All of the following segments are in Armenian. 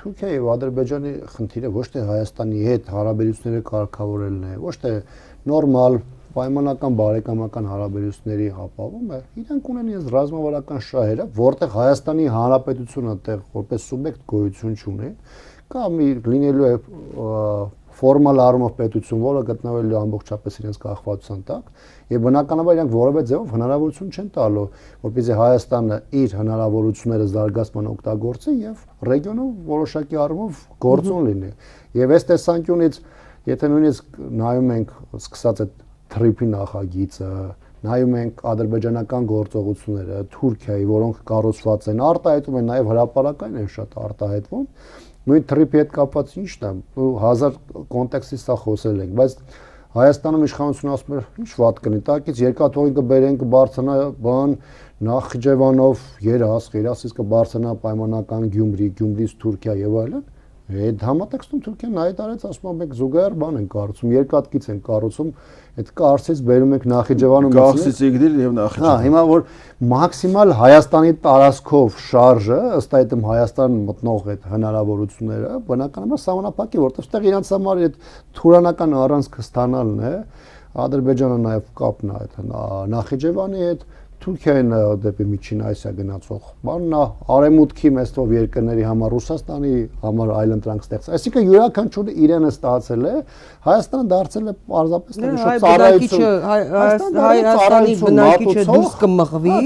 Թուրքիայի եւ Ադրբեջանի խնդիրը ոչ թե Հայաստանի հետ հարաբերությունները կարգավորելն է, ոչ թե նորմալ պայմանական բարեկամական հարաբերությունների ապահովում է, իրենք ունեն իրենց ռազմավարական շահերը, որտեղ Հայաստանի Հանրապետությունը այդտեղ որպես սուբյեկտ գոյություն չունի, կամ լինելու է ֆորմալ առումով պետություն, որը գտնվելու է ամբողջապես իրենց կախվածության տակ, եւ բնականաբար իրենք որևէ ձևով հնարավորություն չեն տալու, որպեսզի Հայաստանը իր հնարավորությունները զարգացման օգտագործի եւ ռեգիոնում որոշակի առումով գործուն լինի։ Եվ այս տեսանկյունից, եթե նույնիսկ նայում ենք սկսած այդ թրիփի նախագիծը, նայում ենք ադրբեջանական գործողությունները, Թուրքիայի, որոնք կառուցված են, արտահայտում են նաեւ հրապարակային են շատ արտահայտվում, նույն թրիփի հետ կապված ի՞նչն է, հազար կոնտեքստից սա խոսել ենք, բայց Հայաստանում իշխանությունը ասում է, ինչ վատ կնի, տակից երկաթողին կբերենք, կբարձրանա բան Նախիջևանով երաս կբարձրանա պայմանական Գյումրի, Գյումրից Թուրքիա եւ այլն։ Այդ համատեքստում Թուրքիան նայ տարեց, ասում է մենք զուգահեռ բան են կառուցում, երկաթգիծ են կառուցում, այդ Կարսից բերում ենք Նախիջևանում։ Կարսից Իգդիր եւ Նախիջևան։ Հա, հիմա որ մաքսիմալ Հայաստանի տարածքով շարժը, ըստ այդմ Հայաստան մտնող այդ հնարավորությունները, բնականաբար սահմանափակ է, որտեղ այդտեղ իրancs համար այդ թուրանական առանցքը ստանալն է, Ադրբեջանը նաեւ կապն է այդ Նախիջևանի հետ, Թուրքիան դեպի Միջին Ասիա գնացող բանն է, արևմուտքի մեծ թվով երկրների համար Ռուսաստանի համար այլընտրանք ստեղծել։ Այսինքն յուրաքանչյուրը իրենը ստացել է, Հայաստանը դարձել է պարզապես Հայաստանի բնակիչը դուրս կմղվի,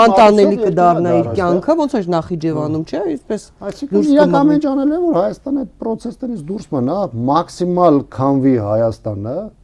անտանելի կդառնա իր կյանքը, ոնց որ Նախիջևանում, չէ՞, այսպես։ Այսինքն իրական մեջ անել է, որ Հայաստանը այդ process-ներից դուրս մնա, մաքսիմալ քանվի Հայաստանը